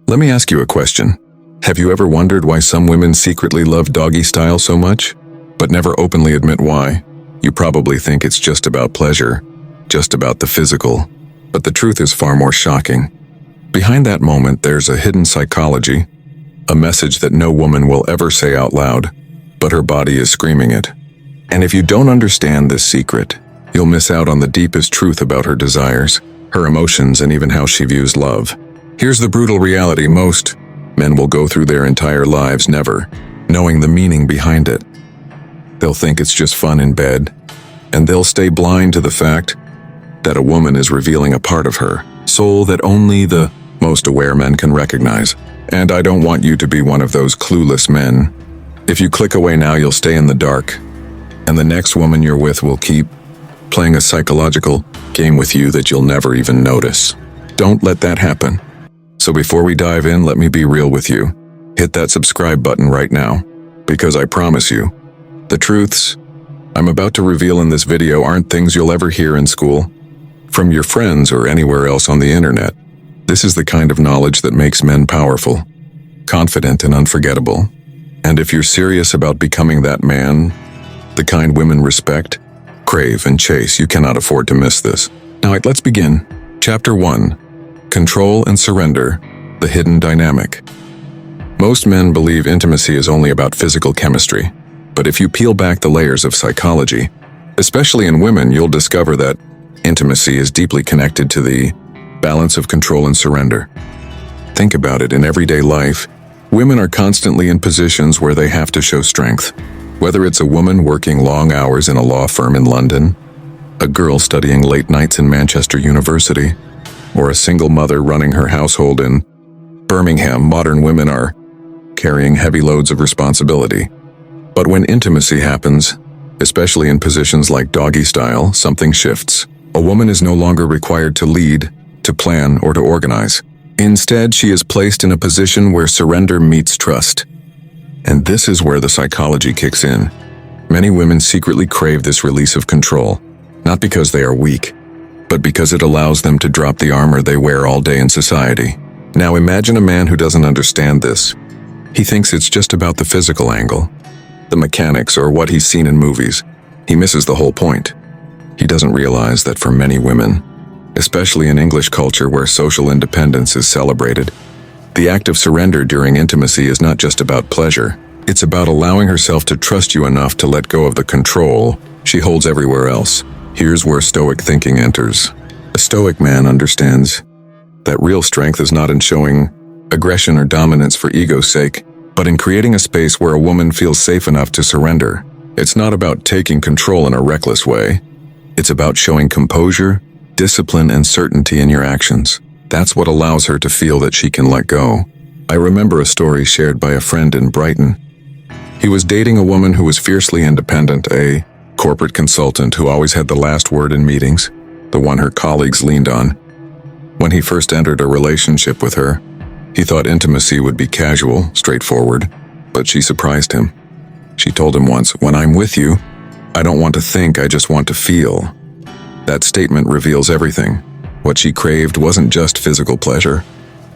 Let me ask you a question. Have you ever wondered why some women secretly love doggy style so much, but never openly admit why? You probably think it's just about pleasure, just about the physical, but the truth is far more shocking. Behind that moment, there's a hidden psychology, a message that no woman will ever say out loud, but her body is screaming it. And if you don't understand this secret, you'll miss out on the deepest truth about her desires, her emotions, and even how she views love. Here's the brutal reality: most men will go through their entire lives never knowing the meaning behind it. They'll think it's just fun in bed, and they'll stay blind to the fact that a woman is revealing a part of her soul that only the most aware men can recognize. And I don't want you to be one of those clueless men. If you click away now, you'll stay in the dark, and the next woman you're with will keep playing a psychological game with you that you'll never even notice. Don't let that happen. So before we dive in, let me be real with you. Hit that subscribe button right now, because I promise you, the truths I'm about to reveal in this video aren't things you'll ever hear in school, from your friends, or anywhere else on the internet. This is the kind of knowledge that makes men powerful, confident, and unforgettable. And if you're serious about becoming that man, the kind women respect, crave, and chase, you cannot afford to miss this. Now, let's begin. Chapter 1. Control and Surrender, the Hidden Dynamic. Most men believe intimacy is only about physical chemistry, but if you peel back the layers of psychology, especially in women, you'll discover that intimacy is deeply connected to the balance of control and surrender. Think about it. In everyday life, women are constantly in positions where they have to show strength. Whether it's a woman working long hours in a law firm in London, a girl studying late nights in Manchester University, or a single mother running her household in Birmingham, modern women are carrying heavy loads of responsibility. But when intimacy happens, especially in positions like doggy style, something shifts. A woman is no longer required to lead, to plan, or to organize. Instead, she is placed in a position where surrender meets trust. And this is where the psychology kicks in. Many women secretly crave this release of control, not because they are weak, but because it allows them to drop the armor they wear all day in society. Now imagine a man who doesn't understand this. He thinks it's just about the physical angle, the mechanics, or what he's seen in movies. He misses the whole point. He doesn't realize that for many women, especially in English culture where social independence is celebrated, the act of surrender during intimacy is not just about pleasure. It's about allowing herself to trust you enough to let go of the control she holds everywhere else. Here's where Stoic thinking enters. A Stoic man understands that real strength is not in showing aggression or dominance for ego's sake, but in creating a space where a woman feels safe enough to surrender. It's not about taking control in a reckless way. It's about showing composure, discipline, and certainty in your actions. That's what allows her to feel that she can let go. I remember a story shared by a friend in Brighton. He was dating a woman who was fiercely independent, a corporate consultant who always had the last word in meetings, the one her colleagues leaned on. When he first entered a relationship with her, he thought intimacy would be casual, straightforward, but she surprised him. She told him once, "When I'm with you, I don't want to think, I just want to feel." That statement reveals everything. What she craved wasn't just physical pleasure.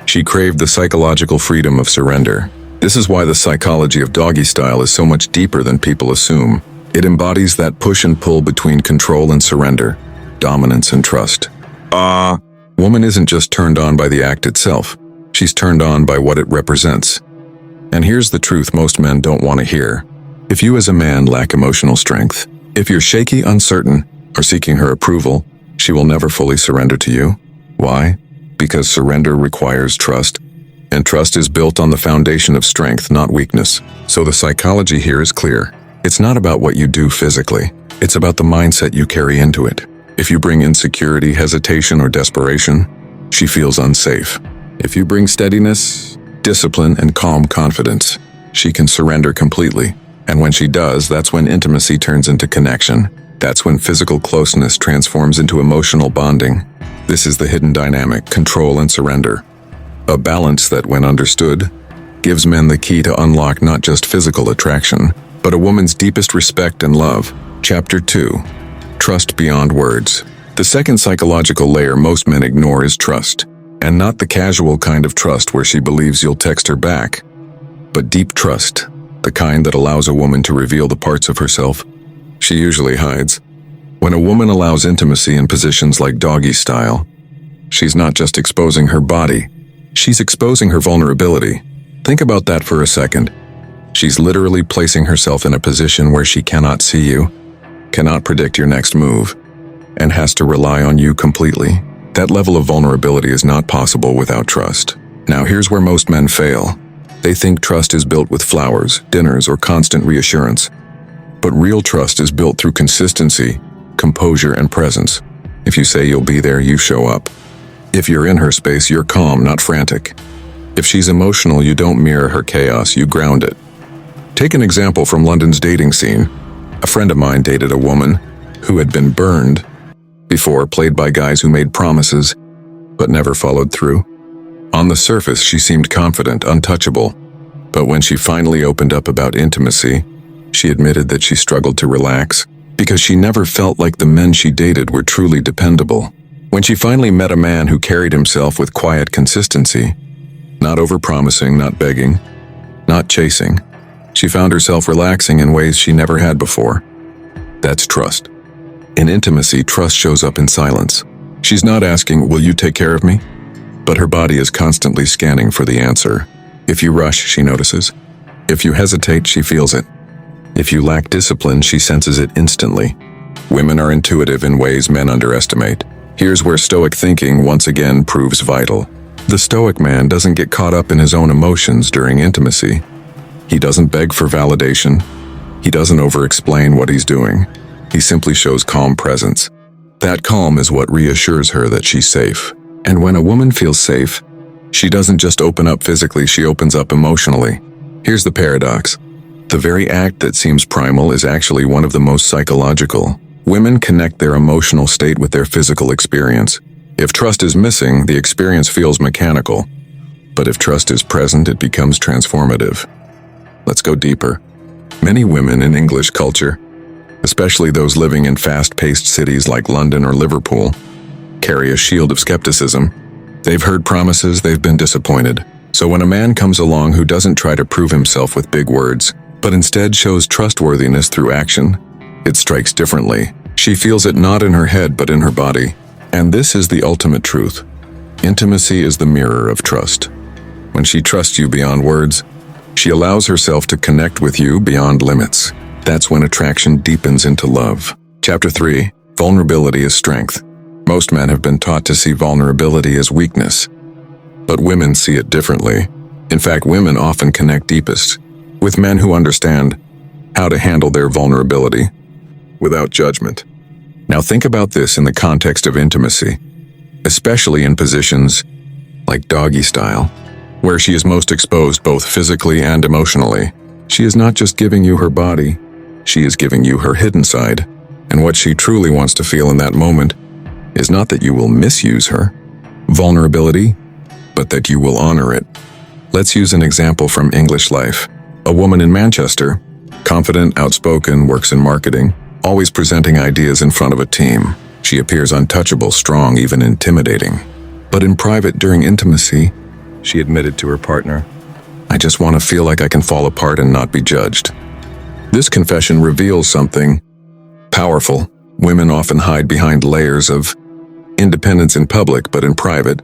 She craved the psychological freedom of surrender. This is why the psychology of doggy style is so much deeper than people assume. It embodies that push and pull between control and surrender, dominance and trust. Woman isn't just turned on by the act itself. She's turned on by what it represents. And here's the truth most men don't want to hear. If you as a man lack emotional strength, if you're shaky, uncertain, or seeking her approval, she will never fully surrender to you. Why? Because surrender requires trust, and trust is built on the foundation of strength, not weakness. So the psychology here is clear. It's not about what you do physically. It's about the mindset you carry into it. If you bring insecurity, hesitation, or desperation, she feels unsafe. If you bring steadiness, discipline, and calm confidence, she can surrender completely. And when she does, that's when intimacy turns into connection. That's when physical closeness transforms into emotional bonding. This is the hidden dynamic, control and surrender. A balance that, when understood, gives men the key to unlock not just physical attraction, but a woman's deepest respect and love. Chapter 2. Trust beyond words. The second psychological layer most men ignore is trust. And not the casual kind of trust where she believes you'll text her back, but deep trust, the kind that allows a woman to reveal the parts of herself she usually hides. When a woman allows intimacy in positions like doggy style, she's not just exposing her body, she's exposing her vulnerability. Think about that for a second. She's literally placing herself in a position where she cannot see you, cannot predict your next move, and has to rely on you completely. That level of vulnerability is not possible without trust. Now here's where most men fail. They think trust is built with flowers, dinners, or constant reassurance. But real trust is built through consistency, composure, and presence. If you say you'll be there, you show up. If you're in her space, you're calm, not frantic. If she's emotional, you don't mirror her chaos, you ground it. Take an example from London's dating scene. A friend of mine dated a woman who had been burned before, played by guys who made promises but never followed through. On the surface, she seemed confident, untouchable. But when she finally opened up about intimacy, she admitted that she struggled to relax because she never felt like the men she dated were truly dependable. When she finally met a man who carried himself with quiet consistency, not overpromising, not begging, not chasing, she found herself relaxing in ways she never had before. That's trust. In intimacy, trust shows up in silence. She's not asking, "Will you take care of me?" But her body is constantly scanning for the answer. If you rush, she notices. If you hesitate, she feels it. If you lack discipline, she senses it instantly. Women are intuitive in ways men underestimate. Here's where Stoic thinking once again proves vital. The Stoic man doesn't get caught up in his own emotions during intimacy. He doesn't beg for validation. He doesn't over-explain what he's doing. He simply shows calm presence. That calm is what reassures her that she's safe. And when a woman feels safe, she doesn't just open up physically, she opens up emotionally. Here's the paradox. The very act that seems primal is actually one of the most psychological. Women connect their emotional state with their physical experience. If trust is missing, the experience feels mechanical. But if trust is present, it becomes transformative. Let's go deeper. Many women in English culture, especially those living in fast-paced cities like London or Liverpool, carry a shield of skepticism. They've heard promises, they've been disappointed. So when a man comes along who doesn't try to prove himself with big words, but instead shows trustworthiness through action, it strikes differently. She feels it not in her head but in her body. And this is the ultimate truth. Intimacy is the mirror of trust. When she trusts you beyond words, she allows herself to connect with you beyond limits. That's when attraction deepens into love. Chapter 3. Vulnerability is strength. Most men have been taught to see vulnerability as weakness, but women see it differently. In fact, women often connect deepest with men who understand how to handle their vulnerability without judgment. Now think about this in the context of intimacy, especially in positions like doggy style, where she is most exposed both physically and emotionally. She is not just giving you her body, she is giving you her hidden side. And what she truly wants to feel in that moment is not that you will misuse her vulnerability, but that you will honor it. Let's use an example from English life. A woman in Manchester, confident, outspoken, works in marketing, always presenting ideas in front of a team. She appears untouchable, strong, even intimidating. But in private, during intimacy, she admitted to her partner, "I just want to feel like I can fall apart and not be judged." This confession reveals something powerful. Women often hide behind layers of independence in public, but in private,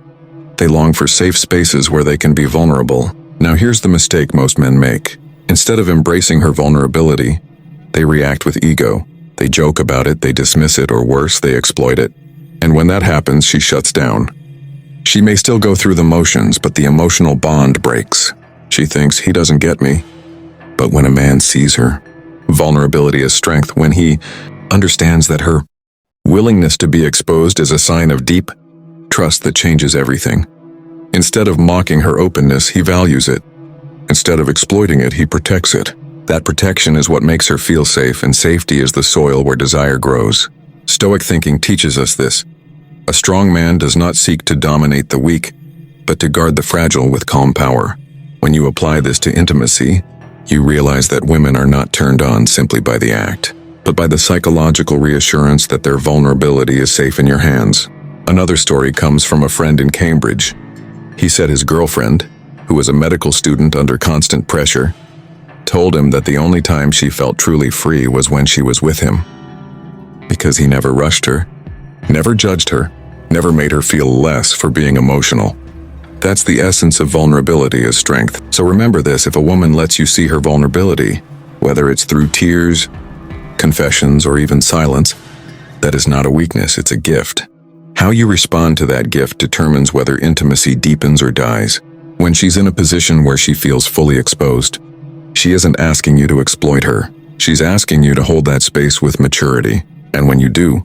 they long for safe spaces where they can be vulnerable. Now here's the mistake most men make. Instead of embracing her vulnerability, they react with ego. They joke about it, they dismiss it, or worse, they exploit it. And when that happens, she shuts down. She may still go through the motions, but the emotional bond breaks. She thinks, "He doesn't get me." But when a man sees her vulnerability as strength, when he understands that her willingness to be exposed is a sign of deep trust that changes everything. Instead of mocking her openness, he values it. Instead of exploiting it, he protects it. That protection is what makes her feel safe, and safety is the soil where desire grows. Stoic thinking teaches us this. A strong man does not seek to dominate the weak, but to guard the fragile with calm power. When you apply this to intimacy, you realize that women are not turned on simply by the act, but by the psychological reassurance that their vulnerability is safe in your hands. Another story comes from a friend in Cambridge. He said his girlfriend, who was a medical student under constant pressure, told him that the only time she felt truly free was when she was with him. Because he never rushed her, never judged her, never made her feel less for being emotional. That's the essence of vulnerability as strength. So remember this: if a woman lets you see her vulnerability, whether it's through tears, confessions, or even silence, that is not a weakness, it's a gift. How you respond to that gift determines whether intimacy deepens or dies. When she's in a position where she feels fully exposed, she isn't asking you to exploit her. She's asking you to hold that space with maturity. And when you do,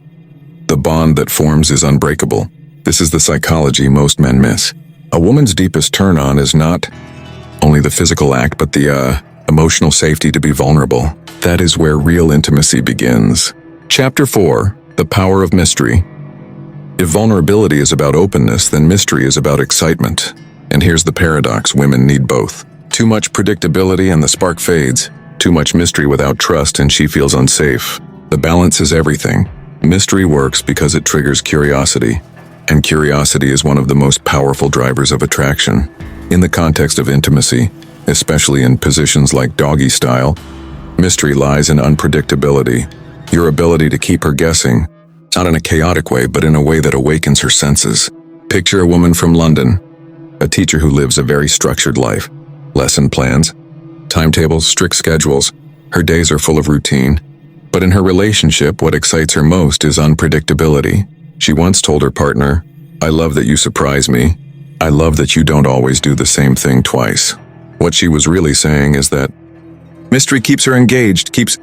the bond that forms is unbreakable. This is the psychology most men miss. A woman's deepest turn-on is not only the physical act, but the emotional safety to be vulnerable. That is where real intimacy begins. Chapter 4: The Power of Mystery. If vulnerability is about openness, then mystery is about excitement. And here's the paradox: women need both. Too much predictability and the spark fades. Too much mystery without trust and she feels unsafe. The balance is everything. Mystery works because it triggers curiosity, and curiosity is one of the most powerful drivers of attraction. In the context of intimacy, especially in positions like doggy style, mystery lies in unpredictability. Your ability to keep her guessing, not in a chaotic way, but in a way that awakens her senses. Picture a woman from London, a teacher who lives a very structured life. Lesson plans, timetables, strict schedules. Her days are full of routine. But in her relationship, what excites her most is unpredictability. She once told her partner, "I love that you surprise me. I love that you don't always do the same thing twice." What she was really saying is that mystery keeps her engaged, keeps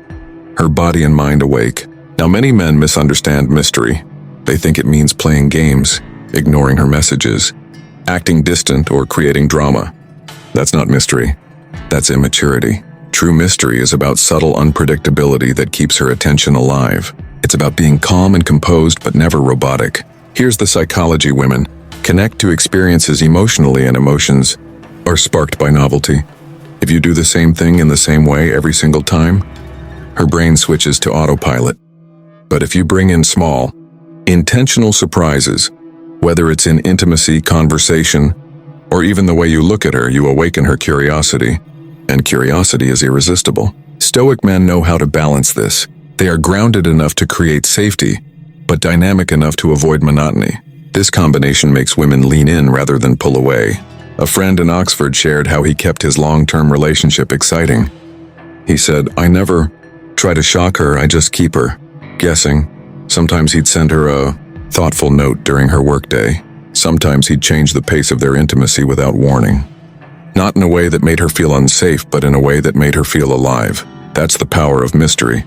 her body and mind awake. Now, many men misunderstand mystery. They think it means playing games, ignoring her messages, acting distant, or creating drama. That's not mystery. That's immaturity. True mystery is about subtle unpredictability that keeps her attention alive. It's about being calm and composed, but never robotic. Here's the psychology: women connect to experiences emotionally, and emotions are sparked by novelty. If you do the same thing in the same way every single time, her brain switches to autopilot. But if you bring in small, intentional surprises, whether it's in intimacy, conversation, or even the way you look at her, you awaken her curiosity. And curiosity is irresistible. Stoic men know how to balance this. They are grounded enough to create safety, but dynamic enough to avoid monotony. This combination makes women lean in rather than pull away. A friend in Oxford shared how he kept his long-term relationship exciting. He said, "I never try to shock her, I just keep her guessing." Sometimes he'd send her a thoughtful note during her workday. Sometimes he'd change the pace of their intimacy without warning. Not in a way that made her feel unsafe, but in a way that made her feel alive. That's the power of mystery.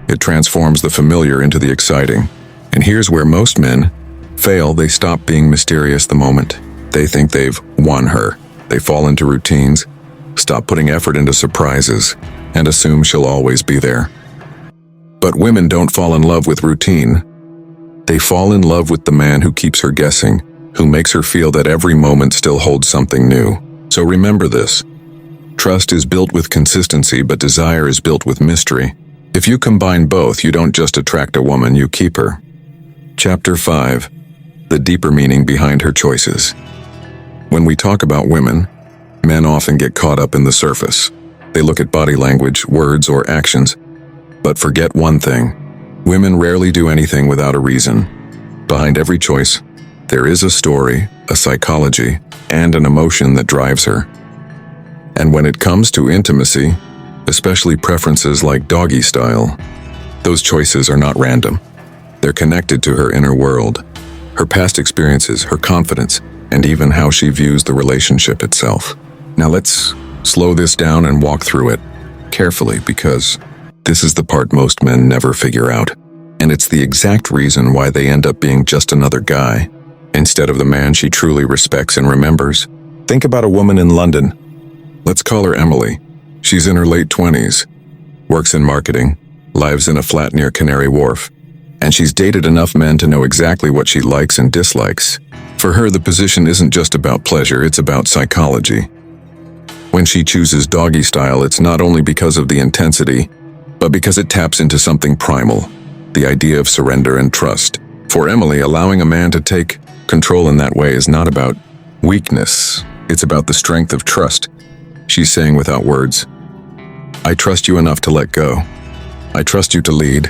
It transforms the familiar into the exciting. And here's where most men fail: they stop being mysterious the moment they think they've won her. They fall into routines, stop putting effort into surprises, and assume she'll always be there. But women don't fall in love with routine. They fall in love with the man who keeps her guessing, who makes her feel that every moment still holds something new. So remember this: trust is built with consistency, but desire is built with mystery. If you combine both, you don't just attract a woman, you keep her. Chapter 5: The Deeper Meaning Behind Her Choices. When we talk about women, men often get caught up in the surface. They look at body language, words, or actions, but forget one thing: women rarely do anything without a reason. Behind every choice, there is a story, a psychology, and an emotion that drives her. And when it comes to intimacy, especially preferences like doggy style, those choices are not random. They're connected to her inner world, her past experiences, her confidence, and even how she views the relationship itself. Now let's slow this down and walk through it carefully, because this is the part most men never figure out. And it's the exact reason why they end up being just another guy, instead of the man she truly respects and remembers. Think about a woman in London. Let's call her Emily. She's in her late 20s, works in marketing, lives in a flat near Canary Wharf, and she's dated enough men to know exactly what she likes and dislikes. For her, the position isn't just about pleasure, it's about psychology. When she chooses doggy style, it's not only because of the intensity, but because it taps into something primal, the idea of surrender and trust. For Emily, allowing a man to take control in that way is not about weakness. It's about the strength of trust. She's saying without words, I trust you enough to let go. I trust you to lead,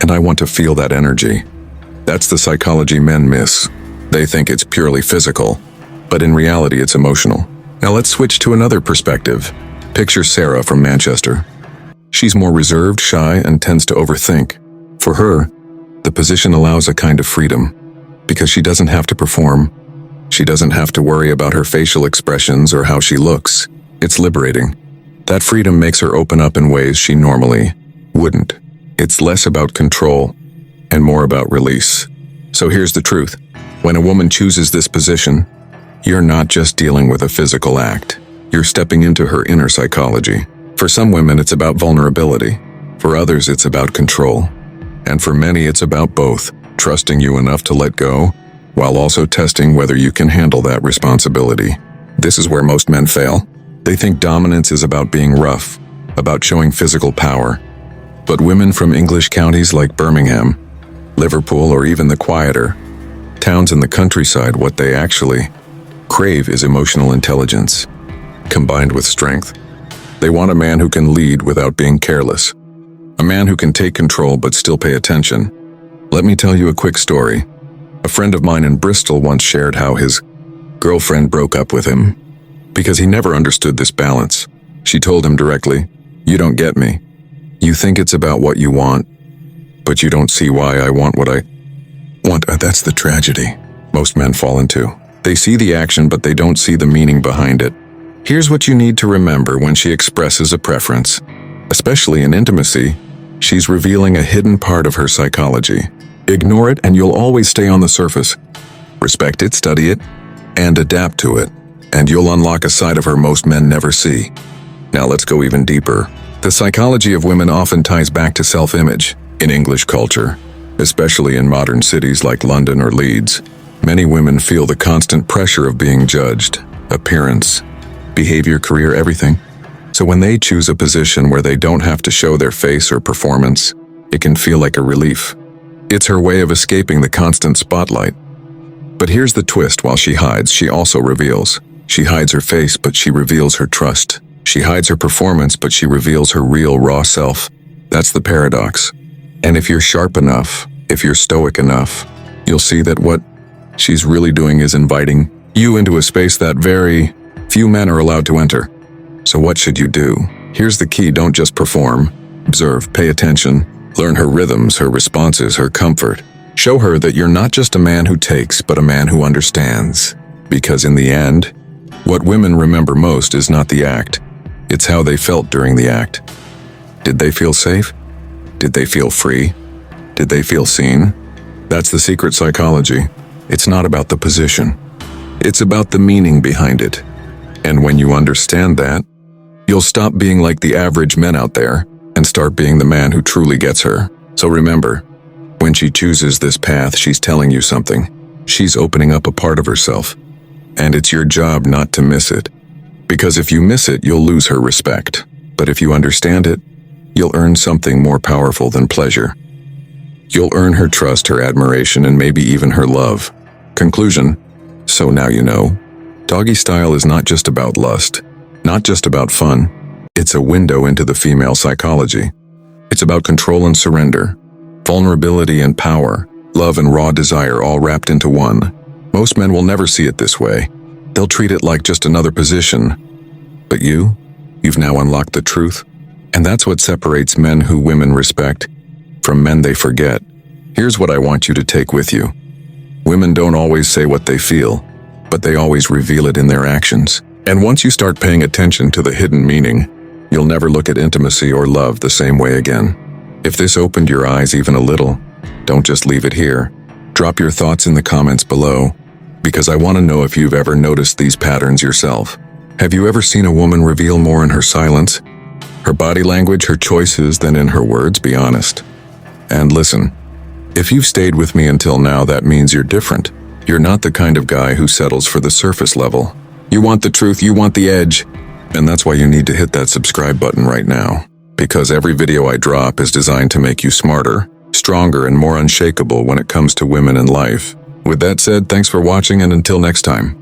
and I want to feel that energy. That's the psychology men miss. They think it's purely physical, but in reality it's emotional. Now let's switch to another perspective. Picture Sarah from Manchester. She's more reserved, shy, and tends to overthink. For her, the position allows a kind of freedom, because she doesn't have to perform. She doesn't have to worry about her facial expressions or how she looks. It's liberating. That freedom makes her open up in ways she normally wouldn't. It's less about control and more about release. So here's the truth. When a woman chooses this position, you're not just dealing with a physical act. You're stepping into her inner psychology. For some women, it's about vulnerability. For others, it's about control. And for many, it's about both, trusting you enough to let go, while also testing whether you can handle that responsibility. This is where most men fail. They think dominance is about being rough, about showing physical power. But women from English counties like Birmingham, Liverpool, or even the quieter towns in the countryside, what they actually crave is emotional intelligence, combined with strength. They want a man who can lead without being careless. A man who can take control but still pay attention. Let me tell you a quick story. A friend of mine in Bristol once shared how his girlfriend broke up with him because he never understood this balance. She told him directly, "You don't get me. You think it's about what you want, but you don't see why I want what I want." That's the tragedy most men fall into. They see the action, but they don't see the meaning behind it. Here's what you need to remember when she expresses a preference. Especially in intimacy, she's revealing a hidden part of her psychology. Ignore it and you'll always stay on the surface. Respect it, study it, and adapt to it, and you'll unlock a side of her most men never see. Now let's go even deeper. The psychology of women often ties back to self-image. In English culture, especially in modern cities like London or Leeds, many women feel the constant pressure of being judged. Appearance, behavior, career, everything. So when they choose a position where they don't have to show their face or performance, it can feel like a relief. It's her way of escaping the constant spotlight. But here's the twist: while she hides, she also reveals. She hides her face, but she reveals her trust. She hides her performance, but she reveals her real, raw self. That's the paradox. And if you're sharp enough, if you're stoic enough, you'll see that what she's really doing is inviting you into a space that very few men are allowed to enter. So what should you do? Here's the key: don't just perform. Observe, pay attention, learn her rhythms, her responses, her comfort. Show her that you're not just a man who takes, but a man who understands. Because in the end, what women remember most is not the act. It's how they felt during the act. Did they feel safe? Did they feel free? Did they feel seen? That's the secret psychology. It's not about the position. It's about the meaning behind it. And when you understand that, you'll stop being like the average men out there and start being the man who truly gets her. So remember, when she chooses this path, she's telling you something. She's opening up a part of herself. And it's your job not to miss it. Because if you miss it, you'll lose her respect. But if you understand it, you'll earn something more powerful than pleasure. You'll earn her trust, her admiration, and maybe even her love. Conclusion: so now you know. Doggy style is not just about lust, not just about fun. It's a window into the female psychology. It's about control and surrender, vulnerability and power, love and raw desire all wrapped into one. Most men will never see it this way. They'll treat it like just another position. But you've now unlocked the truth. And that's what separates men who women respect from men they forget. Here's what I want you to take with you. Women don't always say what they feel, but they always reveal it in their actions. And once you start paying attention to the hidden meaning, you'll never look at intimacy or love the same way again. If this opened your eyes even a little, don't just leave it here. Drop your thoughts in the comments below, because I want to know if you've ever noticed these patterns yourself. Have you ever seen a woman reveal more in her silence, her body language, her choices, than in her words? Be honest. And listen, if you've stayed with me until now, that means you're different. You're not the kind of guy who settles for the surface level. You want the truth, you want the edge. And that's why you need to hit that subscribe button right now. Because every video I drop is designed to make you smarter, stronger, and more unshakable when it comes to women and life. With that said, thanks for watching, and until next time.